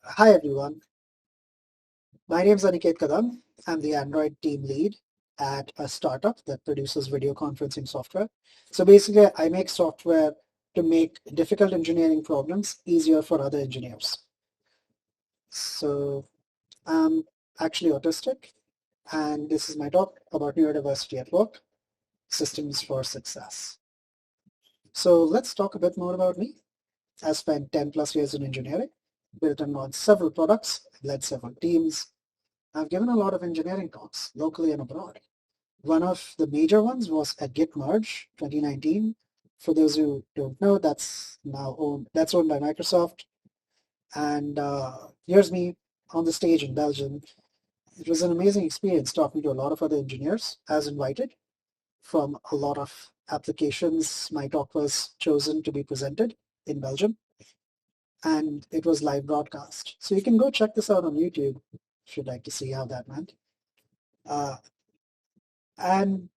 Hi everyone, my name is Aniket Kadam. I'm the Android team lead at a startup that produces video conferencing software. So basically, I make software to make difficult engineering problems easier for other engineers. So I'm actually autistic, and this is my talk about neurodiversity at work, systems for success. So let's talk a bit more about me. I spent 10 plus years in engineering, built and launched several products, led several teams. I've given a lot of engineering talks locally and abroad. One of the major ones was at Git Merge 2019. For those who don't know, that's owned by Microsoft. And here's me on the stage in Belgium. It was an amazing experience talking to a lot of other engineers as invited from a lot of applications. My talk was chosen to be presented in Belgium, and it was live broadcast. So you can go check this out on YouTube if you'd like to see how that went. Uh, and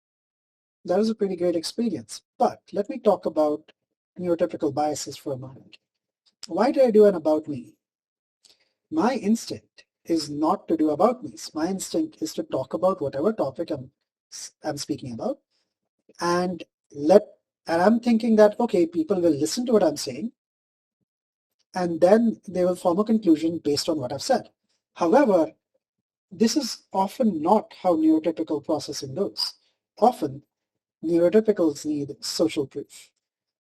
that was a pretty great experience. But let me talk about neurotypical biases for a moment. Why did I do an about me? My instinct is not to do about me's. My instinct is to talk about whatever topic I'm speaking about, and let and I'm thinking that okay, people will listen to what I'm saying, and then they will form a conclusion based on what I've said. However, this is often not how neurotypical processing goes. Often, neurotypicals need social proof,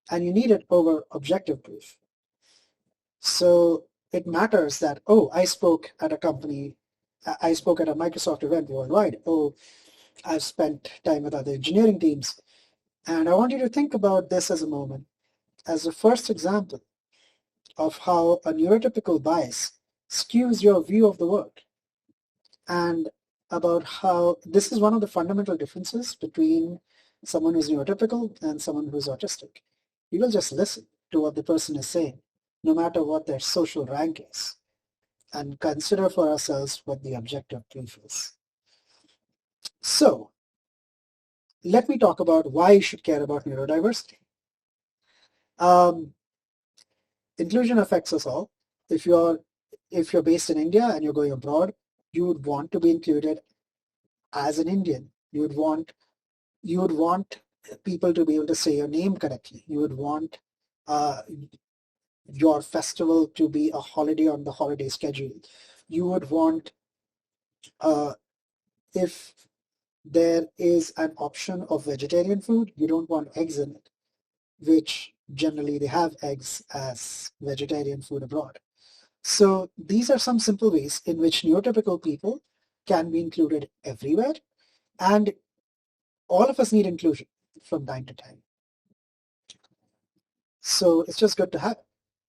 and you need it over objective proof. So it matters that, oh, I spoke at a company, I spoke at a Microsoft event worldwide. Oh, I've spent time with other engineering teams. And I want you to think about this as a moment, as the first example of how a neurotypical bias skews your view of the world, and about how this is one of the fundamental differences between someone who's neurotypical and someone who's autistic. You will just listen to what the person is saying, no matter what their social rank is, and consider for ourselves what the objective proof is. So let me talk about why you should care about neurodiversity. Um, Inclusion affects us all. If you're based in India and you're going abroad, you would want to be included as an Indian. You would want people to be able to say your name correctly. You would want uh, your festival to be a holiday on the holiday schedule. You would want, uh, if there is an option of vegetarian food, you don't want eggs in it, which generally they have eggs as vegetarian food abroad. So these are some simple ways in which neurotypical people can be included everywhere, and all of us need inclusion from time to time. So it's just good to have.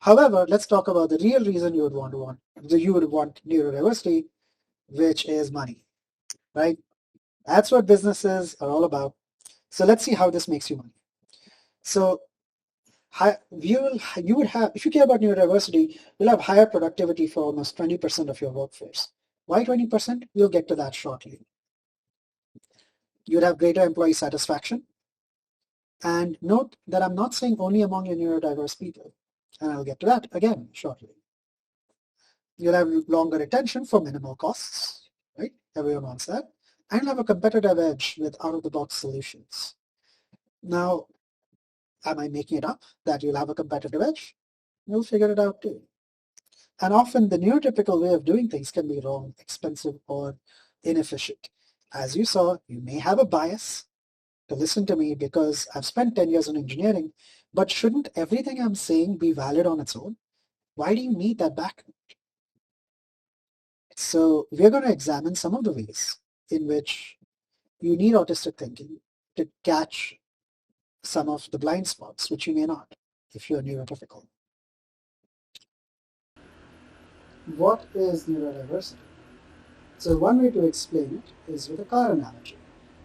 However, let's talk about the real reason you would want neurodiversity, which is money, right? That's what businesses are all about. So let's see how this makes you money. So you would have, if you care about neurodiversity, you'll have higher productivity for almost 20% of your workforce. Why 20%? We'll get to that shortly. You'd have greater employee satisfaction. And note that I'm not saying only among your neurodiverse people. And I'll get to that again shortly. You'll have longer retention for minimal costs, right? Everyone wants that. And you'll have a competitive edge with out-of-the-box solutions. Now, am I making it up that you'll have a competitive edge? You'll figure it out too. And often the neurotypical way of doing things can be wrong, expensive, or inefficient. As you saw, you may have a bias to listen to me because I've spent 10 years in engineering, but shouldn't everything I'm saying be valid on its own? Why do you need that background? So we're going to examine some of the ways in which you need autistic thinking to catch some of the blind spots, which you may not if you're neurotypical. What is neurodiversity? So one way to explain it is with a car analogy.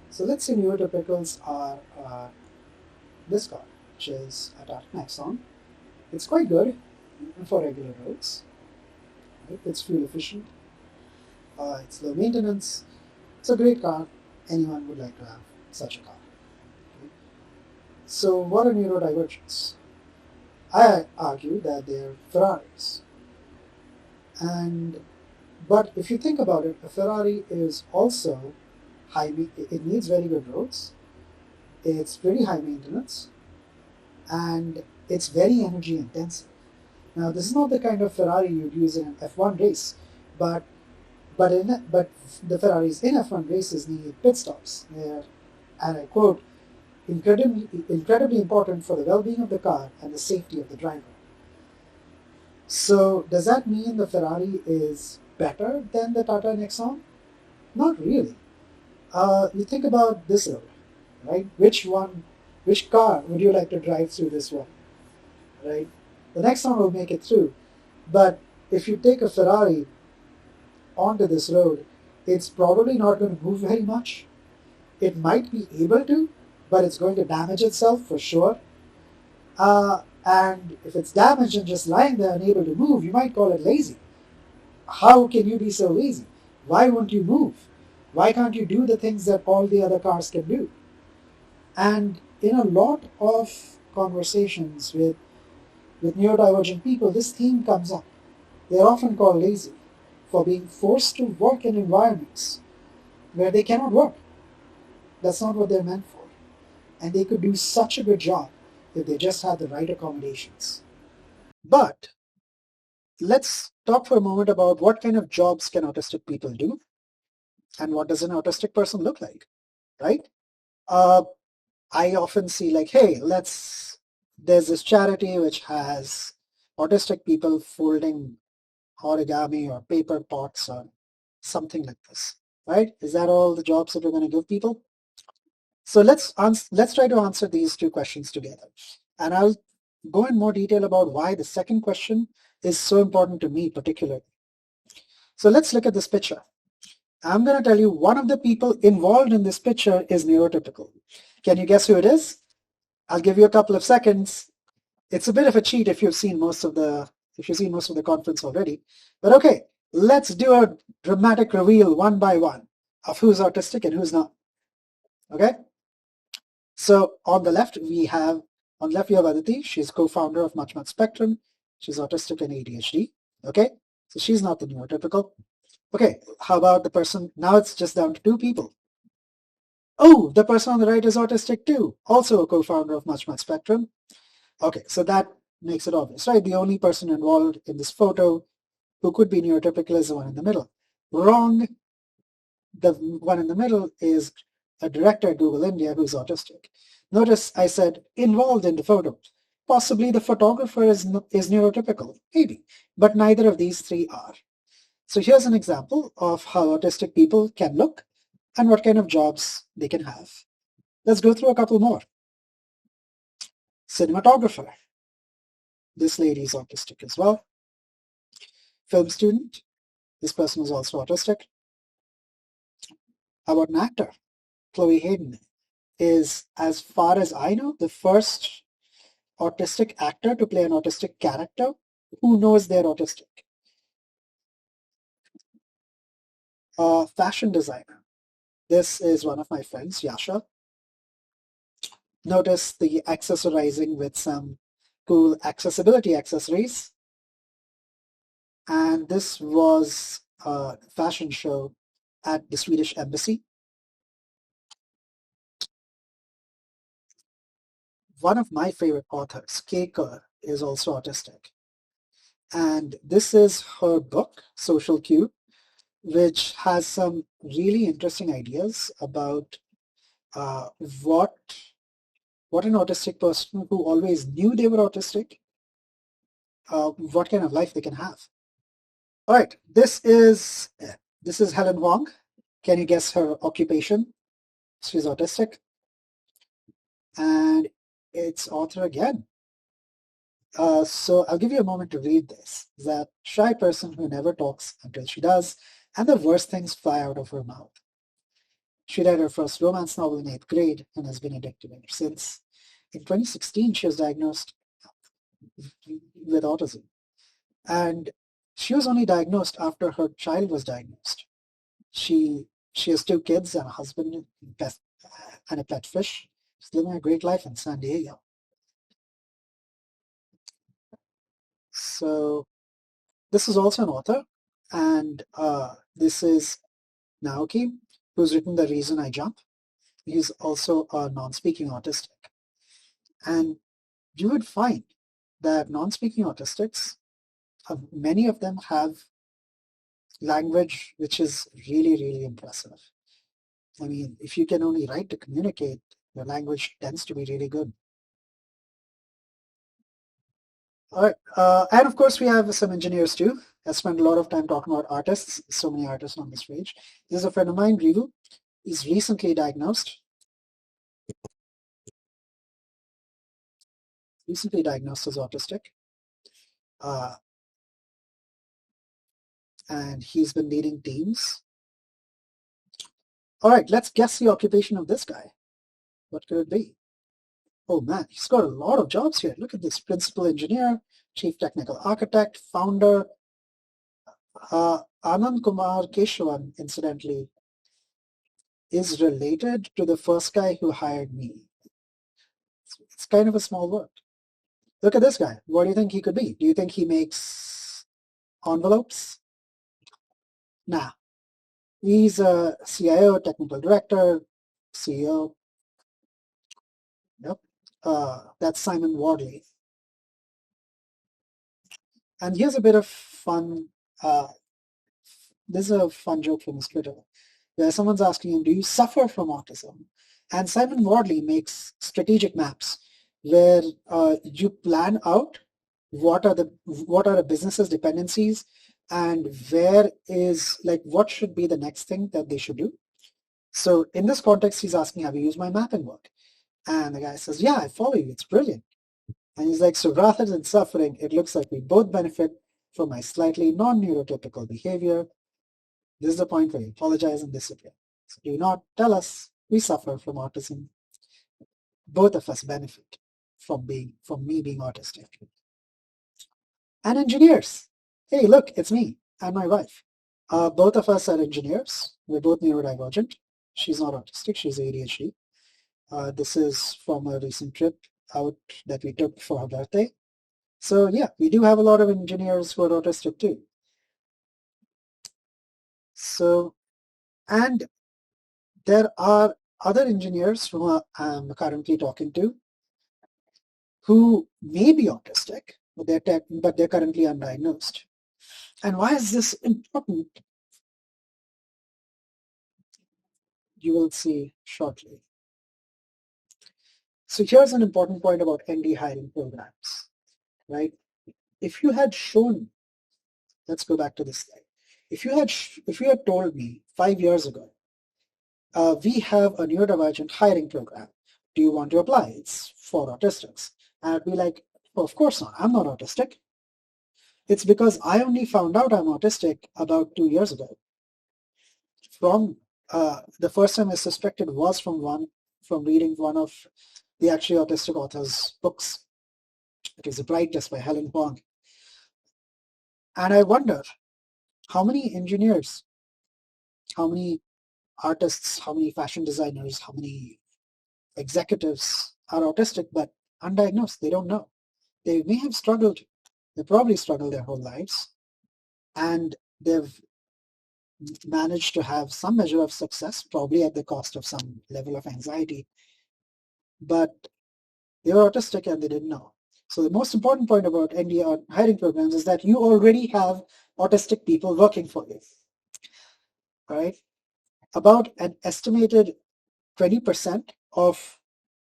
So let's say neurotypicals are this car, which is a Tata Nexon. It's quite good for regular roads. Right? It's fuel efficient. It's low maintenance. It's a great car. Anyone would like to have such a car. Okay? So what are neurodivergents? I argue that they're Ferraris. And but if you think about it, a Ferrari is also high. It needs very good roads. It's pretty high maintenance, and it's very energy intensive. Now, this is not the kind of Ferrari you'd use in an F1 race, but but the Ferraris in F1 races need pit stops. They're, and I quote, incredibly important for the well-being of the car and the safety of the driver. So does that mean the Ferrari is better than the Tata Nexon? Not really. You think about this road, right? Which car would you like to drive through this one, right? The Nexon will make it through, but if you take a Ferrari onto this road, it's probably not going to move very much. It might be able to, but it's going to damage itself for sure. And if it's damaged and just lying there unable to move, you might call it lazy. How can you be so lazy? Why won't you move? Why can't you do the things that all the other cars can do? And in a lot of conversations with neurodivergent people, this theme comes up. They're often called lazy for being forced to work in environments where they cannot work. That's not what they're meant for. And they could do such a good job if they just had the right accommodations. But let's talk for a moment about what kind of jobs can autistic people do and what does an autistic person look like, right? Uh, I often see like, hey, there's this charity which has autistic people folding origami or paper pots or something like this, right? Is that all the jobs that we're going to give people? So let's try to answer these two questions together. And I'll go in more detail about why the second question is so important to me particularly. So let's look at this picture. I'm going to tell you one of the people involved in this picture is neurotypical. Can you guess who it is? I'll give you a couple of seconds. It's a bit of a cheat if you've seen most of the conference already. But okay, let's do a dramatic reveal one by one of who's autistic and who's not. Okay? So on the left we have Aditi. She's co-founder of Much Much Spectrum. She's autistic and ADHD. Okay? So she's not the neurotypical. Okay, how about the person? Now it's just down to two people. Oh, the person on the right is autistic too, also a co-founder of Much Much Spectrum. Okay, so that makes it obvious, right? The only person involved in this photo who could be neurotypical is the one in the middle. Wrong. The one in the middle is a director at Google India who's autistic. Notice I said involved in the photo. Possibly the photographer is neurotypical, maybe, but neither of these three are. So here's an example of how autistic people can look and what kind of jobs they can have. Let's go through a couple more. Cinematographer. This lady is autistic as well. Film student. This person is also autistic. How about an actor? Chloe Hayden is, as far as I know, the first autistic actor to play an autistic character who knows they're autistic. Fashion designer. This is one of my friends, Yasha. Notice the accessorizing with some cool accessibility accessories. And this was a fashion show at the Swedish embassy. One of my favorite authors, Kay Kerr, is also autistic. And this is her book, Social Cue, which has some really interesting ideas about uh, what what an autistic person who always knew they were autistic, what kind of life they can have. All right, this is Helen Wong. Can you guess her occupation? She's autistic, and it's author again. So I'll give you a moment to read this. That shy person who never talks until she does, and the worst things fly out of her mouth. She read her first romance novel in 8th grade and has been addicted ever since. In 2016, she was diagnosed with autism. And she was only diagnosed after her child was diagnosed. She has two kids and a husband and a pet fish. She's living a great life in San Diego. So This is also an author, and this is Naoki, who's written The Reason I Jump. He's also a non-speaking autistic. And you would find that non-speaking autistics, many of them have language which is really, really impressive. I mean, if you can only write to communicate, your language tends to be really good. All right. And of course, we have some engineers too. I spent a lot of time talking about artists. So many artists on this page. This is a friend of mine, Rivu. He's recently diagnosed as autistic. And he's been leading teams. All right, let's guess the occupation of this guy. What could it be? Oh man, he's got a lot of jobs here. Look at this: principal engineer, chief technical architect, founder. Anand Kumar Keshavan, incidentally, is related to the first guy who hired me. It's kind of a small world. Look at this guy. What do you think he could be? Do you think he makes envelopes? Nah. He's a CIO, technical director, CEO. Yep. That's Simon Wardley. And here's a bit of fun. This is a fun joke from his Twitter, where someone's asking him, do you suffer from autism? And Simon Wardley makes strategic maps where you plan out what are the business's dependencies and where is like what should be the next thing that they should do. So in this context, he's asking, have you used my mapping work? And the guy says, yeah, I follow you. It's brilliant. And he's like, so rather than suffering, it looks like we both benefit from my slightly non-neurotypical behavior. This is the point where you apologize and disappear. So do not tell us we suffer from autism. Both of us benefit from me being autistic. And engineers. Hey, look, it's me and my wife. Both of us are engineers. We're both neurodivergent. She's not autistic, she's ADHD. This is from a recent trip out that we took for her birthday. So yeah, we do have a lot of engineers who are autistic too. So, and there are other engineers who I'm currently talking to who may be autistic, but they're currently undiagnosed. And why is this important? You will see shortly. So here's an important point about ND hiring programs, right? If you had shown, let's go back to this slide. If you had told me 5 years ago, we have a neurodivergent hiring program. Do you want to apply? It's for autistics. And I'd be like, well, of course not. I'm not autistic. It's because I only found out I'm autistic about 2 years ago. From the first time I suspected was from reading one of the actually autistic author's books. It was The Bright Test by Helen Huang. And I wonder how many engineers, how many artists, how many fashion designers, how many executives are autistic but undiagnosed. They don't know. They may have struggled. They probably struggled their whole lives. And they've managed to have some measure of success, probably at the cost of some level of anxiety. But they were autistic and they didn't know. So the most important point about ND hiring programs is that you already have autistic people working for you, right? About an estimated 20% of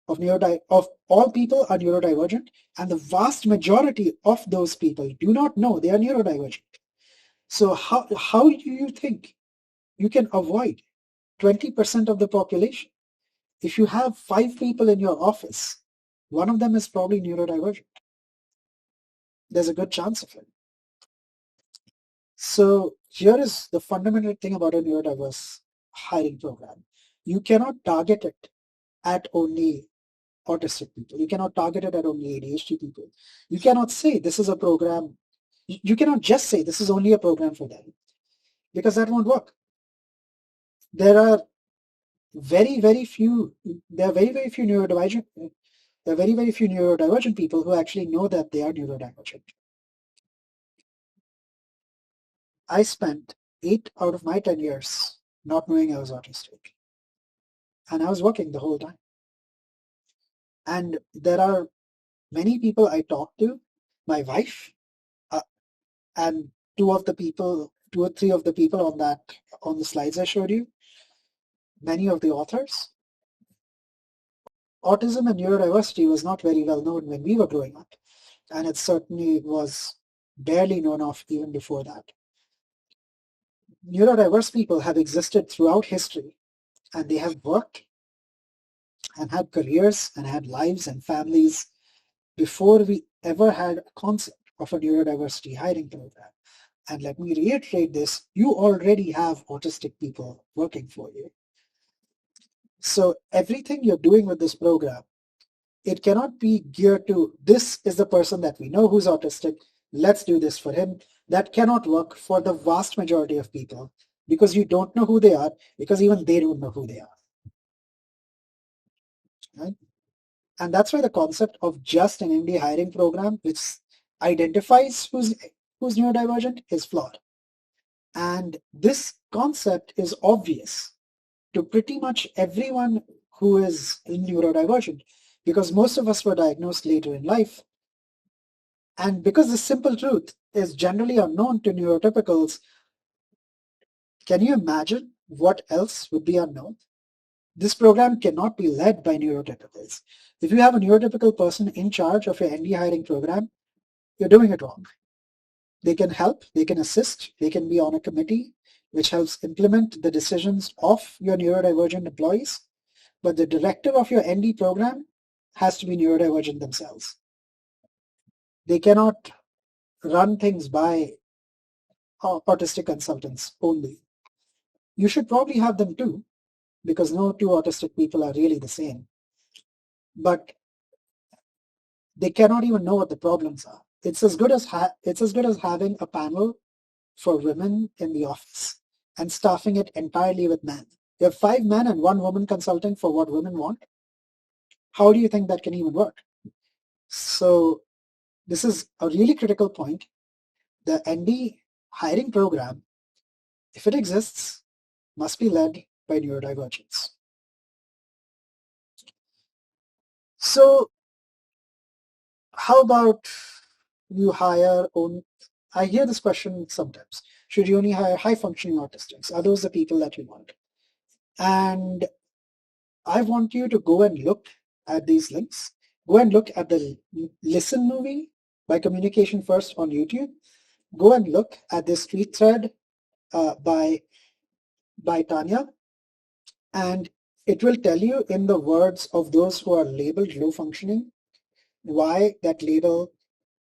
all people are neurodivergent, and the vast majority of those people do not know they are neurodivergent. So how do you think you can avoid 20% of the population? If you have 5 people in your office, one of them is probably neurodivergent. There's a good chance of it. So here is the fundamental thing about a neurodiverse hiring program. You cannot target it at only autistic people. You cannot target it at only ADHD people. You cannot say this is a program. You cannot just say this is only a program for them, because that won't work. There are very, very few neurodivergent. There are very, very few neurodivergent people who actually know that they are neurodivergent. I spent 8 out of my 10 years not knowing I was autistic. And I was working the whole time. And there are many people I talk to, my wife, and two or three of the people on the slides I showed you, many of the authors. Autism and neurodiversity was not very well known when we were growing up, and it certainly was barely known of even before that. Neurodiverse people have existed throughout history, and they have worked and had careers and had lives and families before we ever had a concept of a neurodiversity hiring program. And let me reiterate this, you already have autistic people working for you. So everything you're doing with this program, it cannot be geared to, this is the person that we know who's autistic, let's do this for him. That cannot work for the vast majority of people because you don't know who they are, because even they don't know who they are. Right? And that's why the concept of just an MD hiring program which identifies who's neurodivergent is flawed. And this concept is obvious to pretty much everyone who is neurodivergent because most of us were diagnosed later in life. And because the simple truth is generally unknown to neurotypicals, can you imagine what else would be unknown? This program cannot be led by neurotypicals. If you have a neurotypical person in charge of your ND hiring program, you're doing it wrong. They can help, they can assist, they can be on a committee which helps implement the decisions of your neurodivergent employees, but the director of your ND program has to be neurodivergent themselves. They cannot run things by autistic consultants only. You should probably have them too, because no two autistic people are really the same. But they cannot even know what the problems are. It's as good as having a panel for women in the office and staffing it entirely with men. You have 5 men and 1 woman consulting for what women want. How do you think that can even work? So this is a really critical point. The ND hiring program, if it exists, must be led by neurodivergence. So how about you hire on, I hear this question sometimes, should you only hire high functioning autistics? Are those the people that you want? And I want you to go and look at these links. Go and look at the Listen movie by Communication First on YouTube. Go and look at this tweet thread by Tanya, and it will tell you in the words of those who are labeled low functioning why that label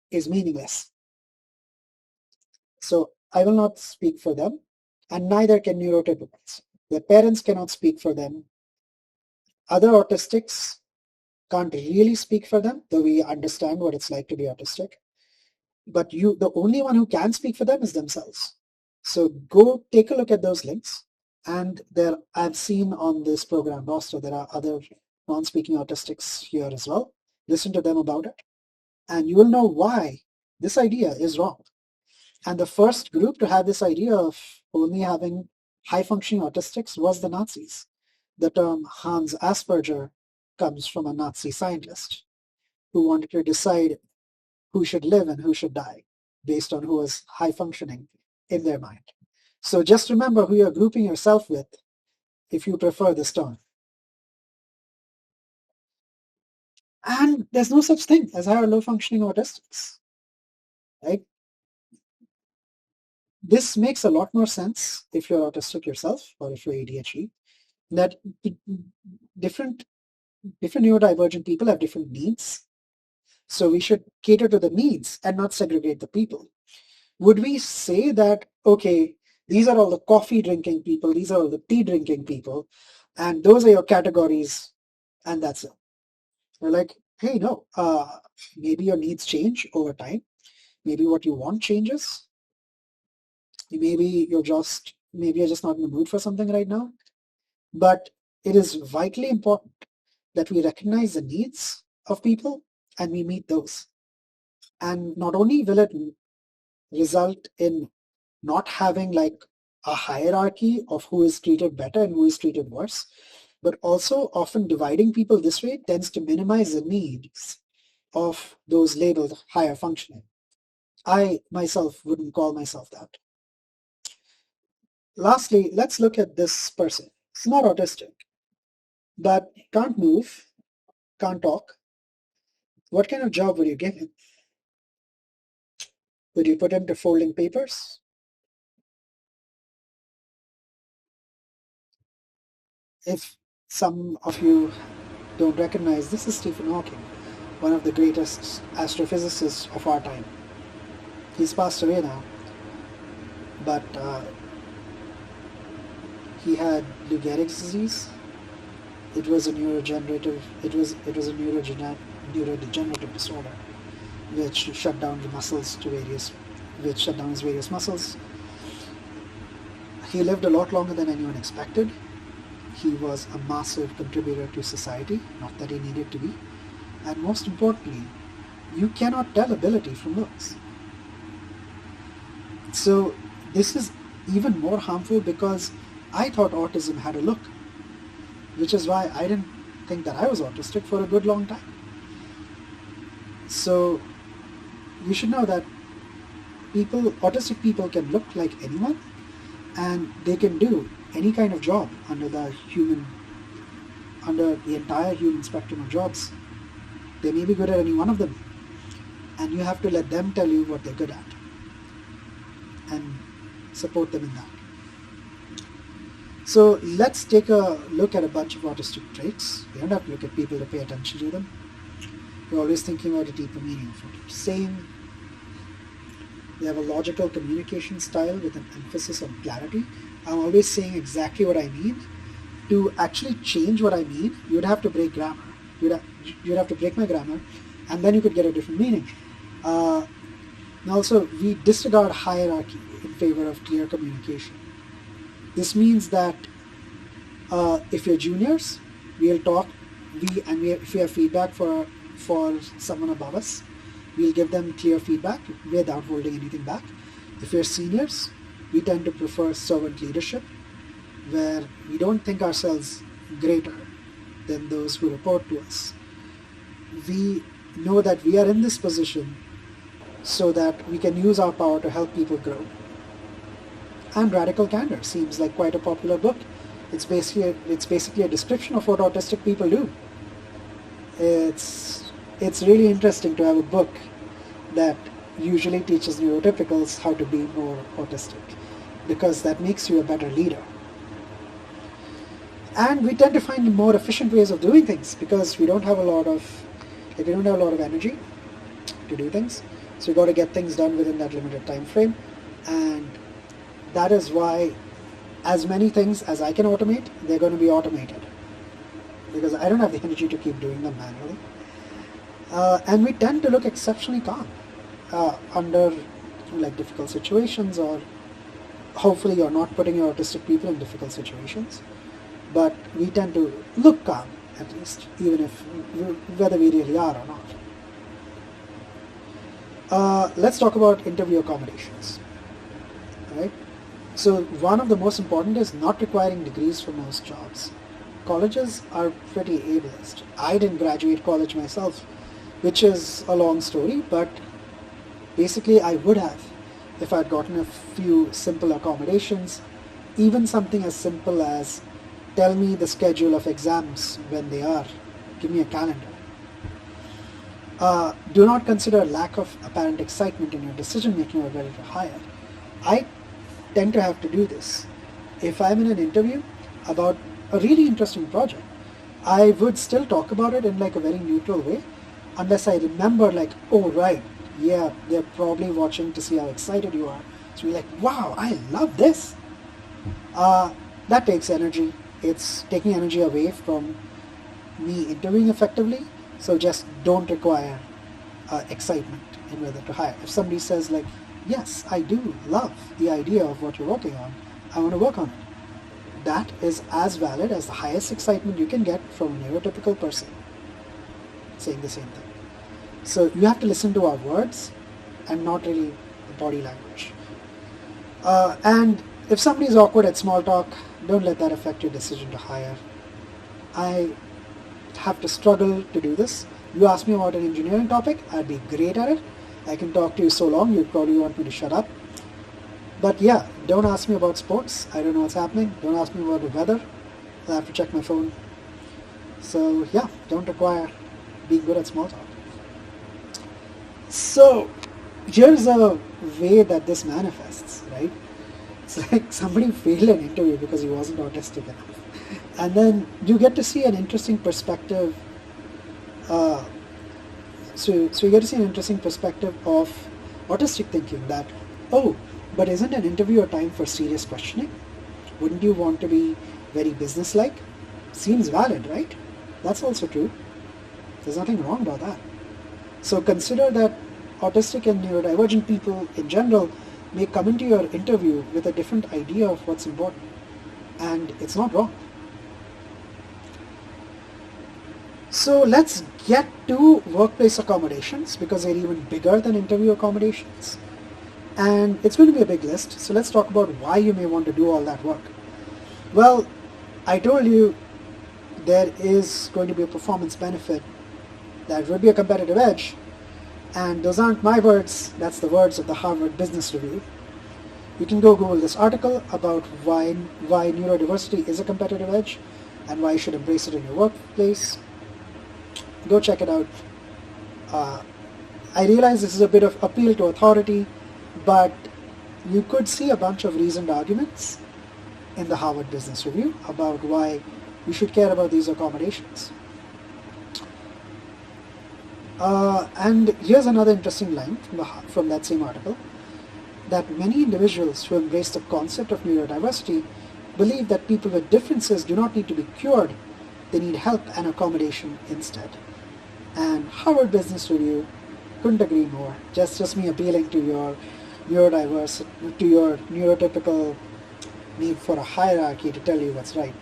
is meaningless. So I will not speak for them, and neither can neurotypicals. Their parents cannot speak for them. Other autistics can't really speak for them, though we understand what it's like to be autistic. But the only one who can speak for them is themselves. So go take a look at those links. And there, I've seen on this program roster, there are other non-speaking autistics here as well. Listen to them about it. And you will know why this idea is wrong. And the first group to have this idea of only having high-functioning autistics was the Nazis. The term Hans Asperger comes from a Nazi scientist who wanted to decide who should live and who should die based on who was high-functioning in their mind. So just remember who you're grouping yourself with if you prefer this term. And there's no such thing as high or low-functioning autistics, right? This makes a lot more sense if you're autistic yourself or if you're ADHD, that different neurodivergent people have different needs. So we should cater to the needs and not segregate the people. Would we say that, okay, these are all the coffee drinking people, these are all the tea drinking people, and those are your categories, and that's it? We're like, hey, no, maybe your needs change over time. Maybe what you want changes. Maybe you're just not in the mood for something right now. But it is vitally important that we recognize the needs of people and we meet those. And not only will it result in not having like a hierarchy of who is treated better and who is treated worse, but also often dividing people this way tends to minimize the needs of those labeled higher functioning. I myself wouldn't call myself that. Lastly, let's look at this person. He's not autistic, but can't move, can't talk. What kind of job would you give him? Would you put him to folding papers? If some of you don't recognize, this is Stephen Hawking, one of the greatest astrophysicists of our time. He's passed away now, but he had Lou Gehrig's disease. It was a neurodegenerative disorder, which shut down the muscles which shut down his various muscles. He lived a lot longer than anyone expected. He was a massive contributor to society, not that he needed to be. And most importantly, you cannot tell ability from looks. So this is even more harmful because I thought autism had a look, which is why I didn't think that I was autistic for a good long time. So you should know that autistic people can look like anyone, and they can do any kind of job under the entire human spectrum of jobs. They may be good at any one of them, and you have to let them tell you what they're good at and support them in that. So let's take a look at a bunch of autistic traits. You don't have to look at people to pay attention to them. You're always thinking about a deeper meaning of what you're saying. They have a logical communication style with an emphasis on clarity. I'm always saying exactly what I mean. To actually change what I mean, you would have to break grammar. You'd have to break my grammar, and then you could get a different meaning. And also, we disregard hierarchy in favor of clear communication. This means that if you're juniors, we'll talk. If we have feedback for someone above us, we'll give them clear feedback without holding anything back. If we're seniors, we tend to prefer servant leadership, where we don't think ourselves greater than those who report to us. We know that we are in this position so that we can use our power to help people grow. And Radical Candor seems like quite a popular book. It's basically a description of what autistic people do. It's really interesting to have a book that usually teaches neurotypicals how to be more autistic, because that makes you a better leader. And we tend to find more efficient ways of doing things because we don't have a lot of energy to do things. So we got to get things done within that limited time frame, and that is why as many things as I can automate, they're going to be automated, because I don't have the energy to keep doing them manually. And we tend to look exceptionally calm under like difficult situations, or hopefully you're not putting your autistic people in difficult situations, but we tend to look calm, at least, even if whether we really are or not. Let's talk about interview accommodations. Right? So one of the most important is not requiring degrees for most jobs. Colleges are pretty ableist. I didn't graduate college myself, which is a long story, but basically I would have if I'd gotten a few simple accommodations, even something as simple as tell me the schedule of exams when they are, give me a calendar. Do not consider lack of apparent excitement in your decision making or whether to hire. I tend to have to do this. If I'm in an interview about a really interesting project, I would still talk about it in like a very neutral way, unless I remember like, oh right, yeah, they're probably watching to see how excited you are. So you're like, wow, I love this. That takes energy. It's taking energy away from me interviewing effectively. So just don't require excitement in whether to hire. If somebody says like, yes, I do love the idea of what you're working on, I want to work on it, that is as valid as the highest excitement you can get from a neurotypical person saying the same thing. So you have to listen to our words and not really the body language. And if somebody is awkward at small talk, don't let that affect your decision to hire. I have to struggle to do this. You ask me about an engineering topic, I'd be great at it. I can talk to you so long, you'd probably want me to shut up. But yeah, don't ask me about sports. I don't know what's happening. Don't ask me about the weather. I have to check my phone. So yeah, don't require being good at small talk. So here's a way that this manifests, right? It's like somebody failed an interview because he wasn't autistic enough. And then you get to see an interesting perspective. So you get to see an interesting perspective of autistic thinking that, oh, but isn't an interview a time for serious questioning? Wouldn't you want to be very businesslike? Seems valid, right? That's also true. There's nothing wrong about that. So consider that autistic and neurodivergent people in general may come into your interview with a different idea of what's important. And it's not wrong. So let's get to workplace accommodations because they're even bigger than interview accommodations. And it's going to be a big list. So let's talk about why you may want to do all that work. Well, I told you there is going to be a performance benefit that would be a competitive edge. And those aren't my words, that's the words of the Harvard Business Review. You can go Google this article about why neurodiversity is a competitive edge and why you should embrace it in your workplace. Go check it out. I realize this is a bit of appeal to authority, but you could see a bunch of reasoned arguments in the Harvard Business Review about why you should care about these accommodations. And here's another interesting line from that same article, that many individuals who embrace the concept of neurodiversity believe that people with differences do not need to be cured, they need help and accommodation instead. And Harvard Business Review couldn't agree more. Just me appealing to your neurodiverse, to your neurotypical need for a hierarchy to tell you what's right.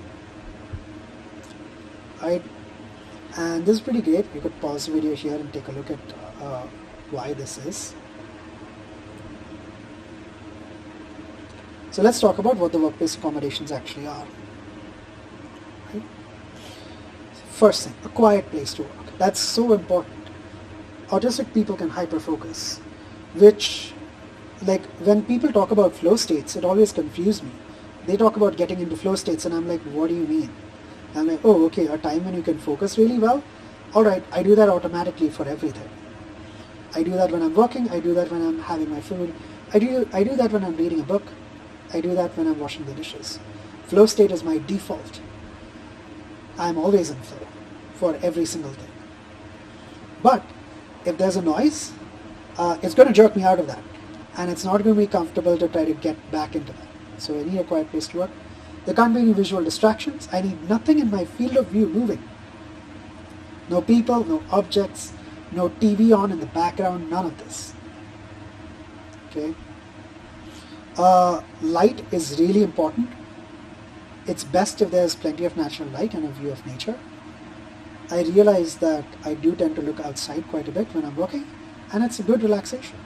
Right? And this is pretty great. You could pause the video here and take a look at why this is. So let's talk about what the workplace accommodations actually are. Right? First thing, a quiet place to work. That's so important. Autistic people can hyperfocus, which, like, when people talk about flow states, it always confuses me. They talk about getting into flow states and I'm like, what do you mean? I'm like, oh, okay, a time when you can focus really well? Alright, I do that automatically for everything. I do that when I'm working, I do that when I'm having my food, I do that when I'm reading a book, I do that when I'm washing the dishes. Flow state is my default. I'm always in flow for every single thing. But if there's a noise, it's going to jerk me out of that. And it's not going to be comfortable to try to get back into that. So I need a quiet place to work. There can't be any visual distractions. I need nothing in my field of view moving. No people, no objects, no TV on in the background, none of this. Okay. Light is really important. It's best if there's plenty of natural light and a view of nature. I realize that I do tend to look outside quite a bit when I'm working, and it's a good relaxation.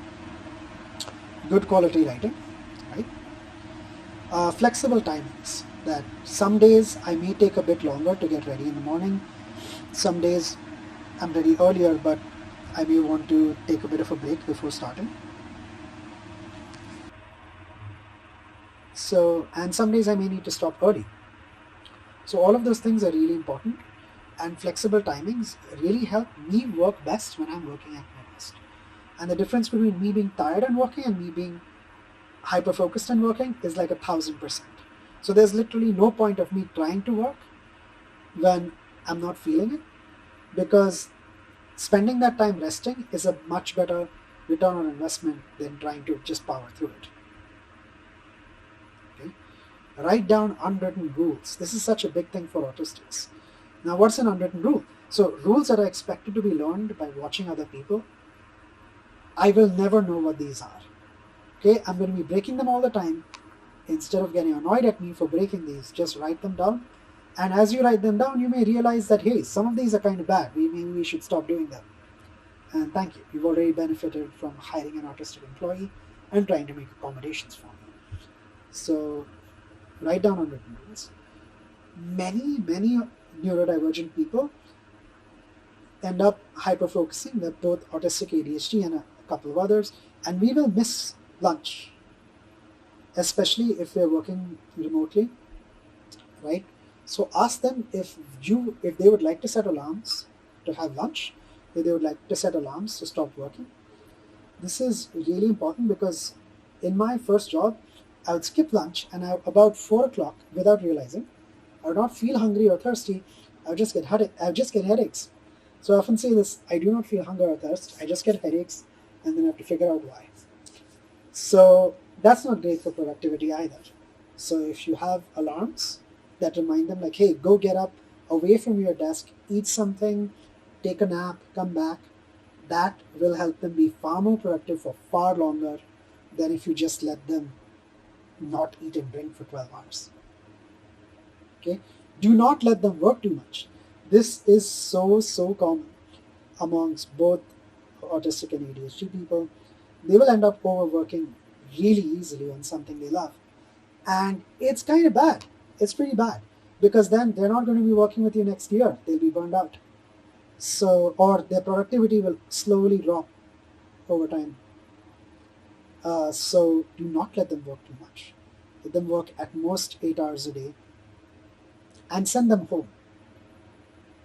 Good quality lighting, right? Flexible timings, that some days I may take a bit longer to get ready in the morning. Some days I'm ready earlier, but I may want to take a bit of a break before starting. So, and some days I may need to stop early. So all of those things are really important, and flexible timings really help me work best when I'm working at my best. And the difference between me being tired and working and me being hyper-focused and working is like 1,000%. So there's literally no point of me trying to work when I'm not feeling it, because spending that time resting is a much better return on investment than trying to just power through it. Okay? Write down unwritten rules. This is such a big thing for autistics. Now, what's an unwritten rule? So rules that are expected to be learned by watching other people, I will never know what these are. Okay, I'm going to be breaking them all the time. Instead of getting annoyed at me for breaking these, just write them down. And as you write them down, you may realize that, hey, some of these are kind of bad. Maybe we should stop doing them. And thank you. You've already benefited from hiring an autistic employee and trying to make accommodations for me. So write down unwritten rules. Many neurodivergent people end up hyper-focusing with both autistic ADHD and a couple of others, and we will miss lunch, especially if they're working remotely, right? So ask them if they would like to set alarms to have lunch, if they would like to set alarms to stop working. This is really important because in my first job, I would skip lunch and about 4 o'clock, without realizing, I would not feel hungry or thirsty. I would just get headaches. So I often say this: I do not feel hunger or thirst. I just get headaches, and then I have to figure out why. So that's not great for productivity either. So if you have alarms that remind them, like, hey, go get up away from your desk, eat something, take a nap, come back, that will help them be far more productive for far longer than if you just let them not eat and drink for 12 hours. Okay? Do not let them work too much. This is so common amongst both autistic and ADHD people. They will end up overworking really easily on something they love. And it's kind of bad. It's pretty bad. Because then they're not going to be working with you next year. They'll be burned out. So, or their productivity will slowly drop over time. So do not let them work too much. Let them work at most 8 hours a day and send them home,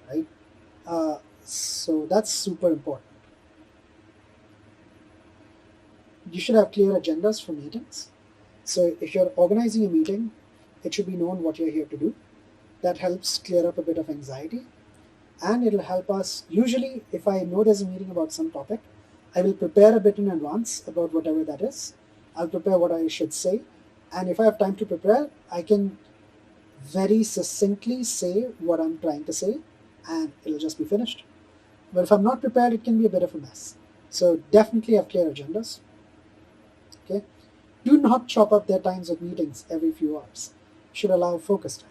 right? So that's super important. You should have clear agendas for meetings. So if you're organizing a meeting, it should be known what you're here to do. That helps clear up a bit of anxiety. And it'll help us, usually if I know there's a meeting about some topic, I will prepare a bit in advance about whatever that is. I'll prepare what I should say. And if I have time to prepare, I can very succinctly say what I'm trying to say, and it'll just be finished. But if I'm not prepared, it can be a bit of a mess. So definitely have clear agendas. Okay. Do not chop up their times of meetings every few hours. You should allow focus time.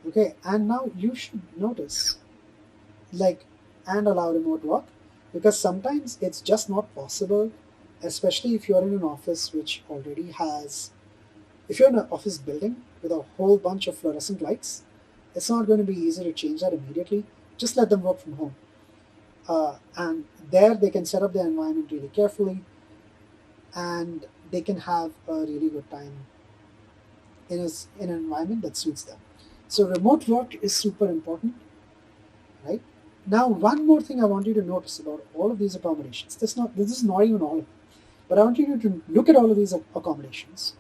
Okay, and now you should notice, and allow remote work, because sometimes it's just not possible, especially if you're in an office which already has, if you're in an office building with a whole bunch of fluorescent lights, it's not going to be easy to change that immediately. Just let them work from home. And there they can set up their environment really carefully, and they can have a really good time in an environment that suits them. So remote work is super important, right? Now, one more thing I want you to notice about all of these accommodations. This is not even all of them, but I want you to look at all of these accommodations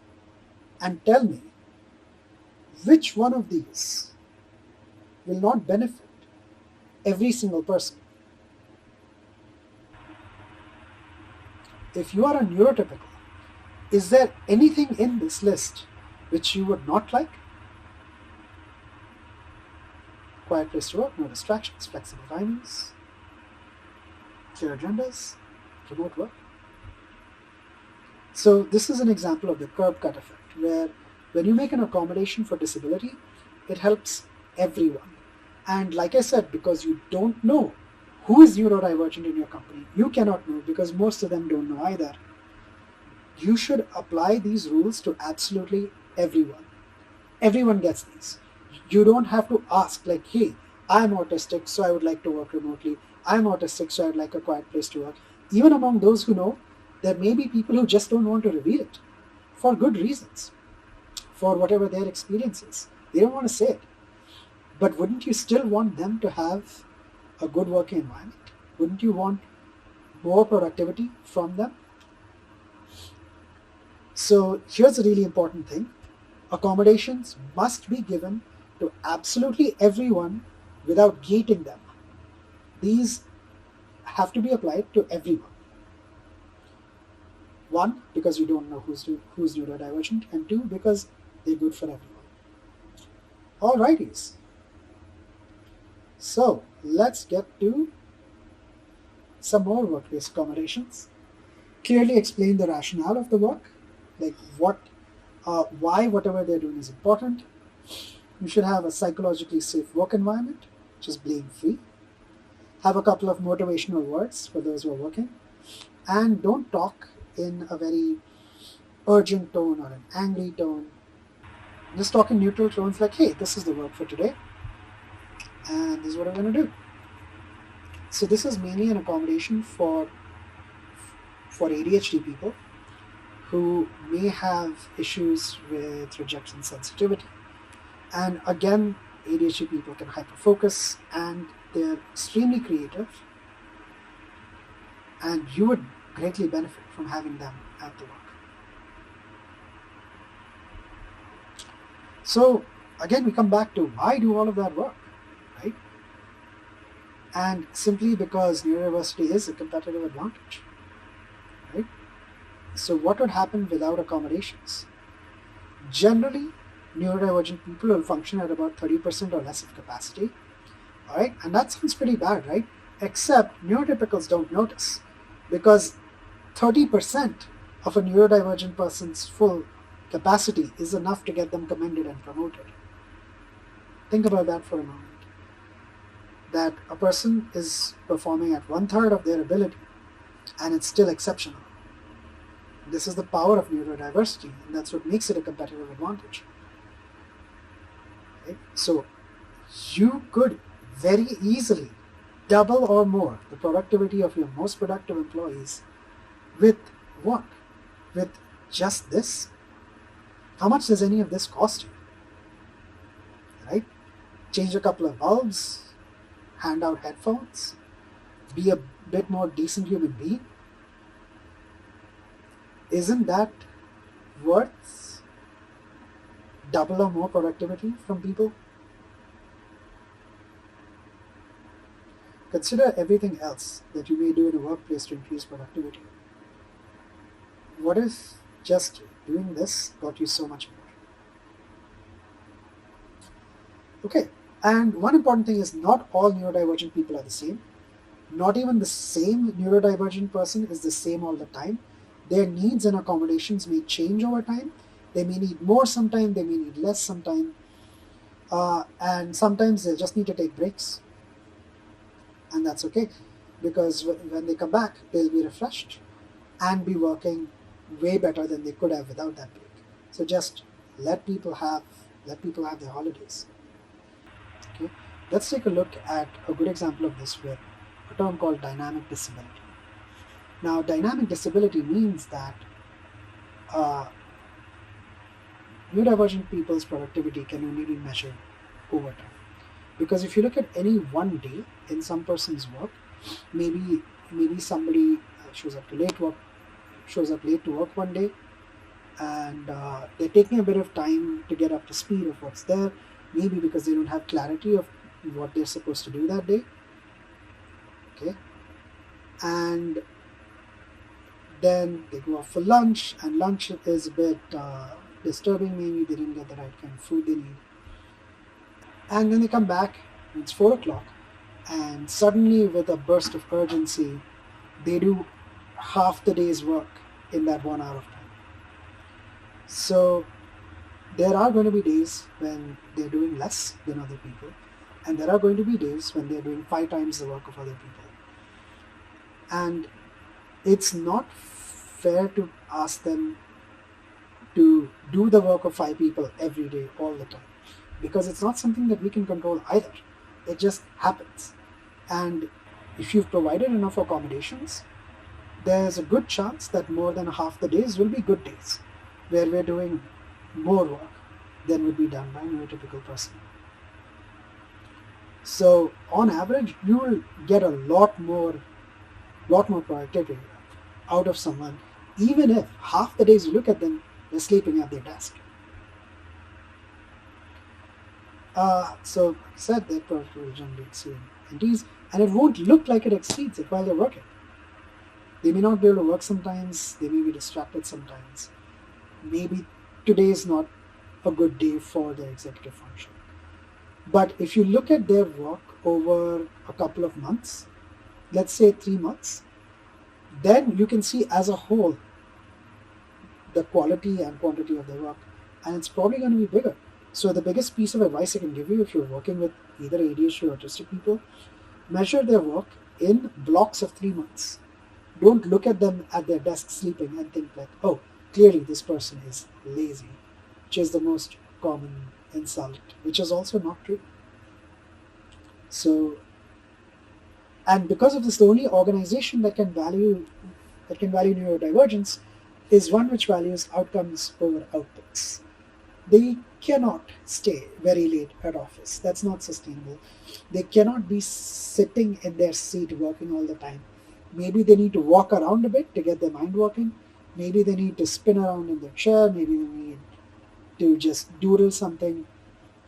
and tell me which one of these will not benefit every single person. If you are a neurotypical, is there anything in this list which you would not like? Quiet place to work, no distractions, flexible timings, clear agendas, remote work. So this is an example of the curb cut effect, where when you make an accommodation for disability, it helps everyone. And like I said, because you don't know who is neurodivergent in your company, you cannot know because most of them don't know either. You should apply these rules to absolutely everyone. Everyone gets these. You don't have to ask, like, hey, I'm autistic, so I would like to work remotely. I'm autistic, so I'd like a quiet place to work. Even among those who know, there may be people who just don't want to reveal it for good reasons, for whatever their experience is. They don't want to say it. But wouldn't you still want them to have a good working environment? Wouldn't you want more productivity from them? So here's a really important thing. Accommodations must be given to absolutely everyone without gating them. These have to be applied to everyone. One, because you don't know who's neurodivergent, and two, because they're good for everyone. Alrighties. So let's get to some more workplace accommodations. Clearly explain the rationale of the work, like why whatever they're doing is important. You should have a psychologically safe work environment, which is blame-free. Have a couple of motivational words for those who are working. And don't talk in a very urgent tone or an angry tone. Just talk in neutral tones like, hey, this is the work for today, and this is what I'm going to do. So this is mainly an accommodation for ADHD people who may have issues with rejection sensitivity. And again, ADHD people can hyperfocus and they're extremely creative, and you would greatly benefit from having them at the work. So again, we come back to why do all of that work, right? And simply because neurodiversity is a competitive advantage, right? So what would happen without accommodations? Generally, neurodivergent people will function at about 30% or less of capacity, all right? And that sounds pretty bad, right? Except neurotypicals don't notice, because 30% of a neurodivergent person's full capacity is enough to get them commended and promoted. Think about that for a moment. That a person is performing at 1/3 of their ability and it's still exceptional. This is the power of neurodiversity, and that's what makes it a competitive advantage. Right? So you could very easily double or more the productivity of your most productive employees with what? With just this? How much does any of this cost you? Right? Change a couple of bulbs, hand out headphones, be a bit more decent human being. Isn't that worth double or more productivity from people? Consider everything else that you may do in a workplace to increase productivity. What if just doing this got you so much more? Okay, and one important thing is not all neurodivergent people are the same. Not even the same neurodivergent person is the same all the time. Their needs and accommodations may change over time. They may need more sometime, they may need less sometime, and sometimes they'll just need to take breaks. And that's okay, because when they come back, they'll be refreshed and be working way better than they could have without that break. So just let people have their holidays. Okay, let's take a look at a good example of this with a term called dynamic disability. Now, dynamic disability means that neurodivergent people's productivity can only be measured over time. Because if you look at any one day in some person's work, maybe somebody shows up late to work one day, and they're taking a bit of time to get up to speed of what's there, maybe because they don't have clarity of what they're supposed to do that day. Okay, and then they go off for lunch, and lunch is a bit disturbing. Maybe they didn't get the right kind of food they need. And then they come back, and it's 4 o'clock, and suddenly with a burst of urgency, they do half the day's work in that 1 hour of time. So there are going to be days when they're doing less than other people, and there are going to be days when they're doing 5 times the work of other people. And it's not fair to ask them to do the work of 5 people every day, all the time, because it's not something that we can control either. It just happens. And if you've provided enough accommodations, there's a good chance that more than half the days will be good days, where we're doing more work than would be done by a neurotypical person. So on average, you will get a lot more productivity out of someone, even if half the days you look at them, they're sleeping at their desk. So like I said, their productivity will generally exceed NTs, and it won't look like it exceeds it while they're working. They may not be able to work sometimes, they may be distracted sometimes. Maybe today is not a good day for their executive function. But if you look at their work over a couple of months, let's say 3 months, then you can see as a whole the quality and quantity of their work, and it's probably going to be bigger. So the biggest piece of advice I can give you if you're working with either ADHD or autistic people, measure their work in blocks of 3 months. Don't look at them at their desk sleeping and think like, oh, clearly this person is lazy, which is the most common insult, which is also not true. So, and because of this, the only organization that can value neurodivergence is one which values outcomes over outputs. They cannot stay very late at office. That's not sustainable. They cannot be sitting in their seat working all the time. Maybe they need to walk around a bit to get their mind working. Maybe they need to spin around in their chair. Maybe they need to just doodle something.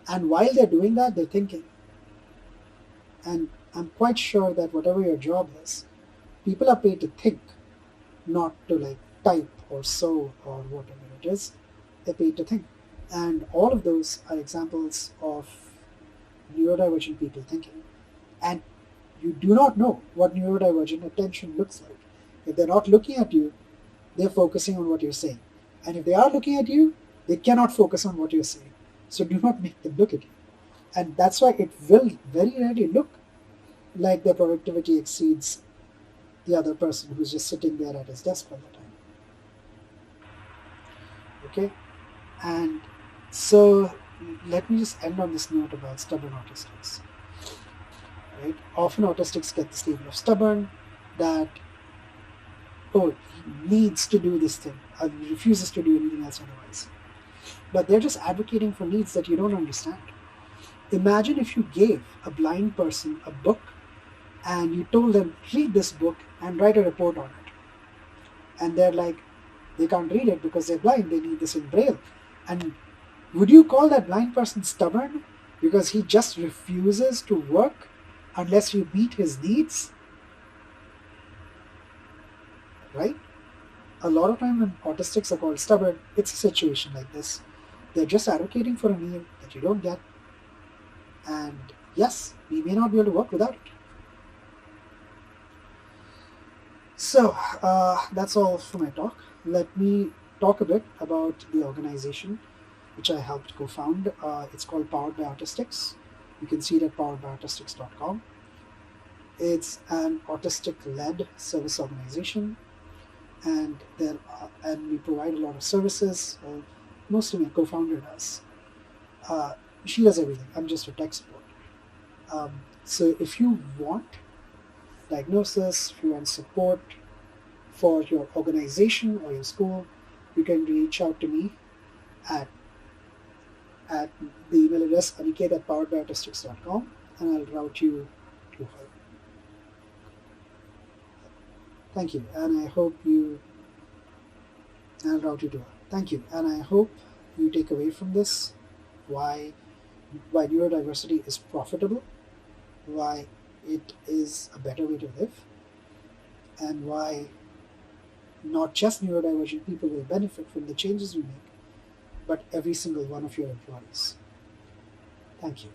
And while they're doing that, they're thinking. And I'm quite sure that whatever your job is, people are paid to think, not to like type or sew or whatever it is. They're paid to think. And all of those are examples of neurodivergent people thinking. And you do not know what neurodivergent attention looks like. If they're not looking at you, they're focusing on what you're saying. And if they are looking at you, they cannot focus on what you're saying. So do not make them look at you. And that's why it will very rarely look like their productivity exceeds the other person who's just sitting there at his desk all the time. Okay? And so let me just end on this note about stubborn autistics. Right? Often autistics get this label of stubborn that, oh, he needs to do this thing and refuses to do anything else otherwise. But they're just advocating for needs that you don't understand. Imagine if you gave a blind person a book and you told them, read this book and write a report on it. And they're like, they can't read it because they're blind, they need this in Braille. And would you call that blind person stubborn because he just refuses to work unless you meet his needs? Right? A lot of time when autistics are called stubborn, it's a situation like this. They're just advocating for a need that you don't get. And yes, we may not be able to work without it. So that's all for my talk. Let me talk a bit about the organization which I helped co-found. It's called Powered by Autistics. You can see it at poweredbyautistics.com. It's an autistic-led service organization, and we provide a lot of services. Mostly my co-founder does. She does everything. I'm just a tech support. So if you want diagnosis, if you want support for your organization or your school, you can reach out to me at the email address Aniket at poweredbyautistics.com, and I'll route you to her. Thank you, and I hope I'll route you to her. Thank you, and I hope you take away from this why neurodiversity is profitable, why it is a better way to live, and why not just neurodivergent people will benefit from the changes we make, but every single one of your employees. Thank you.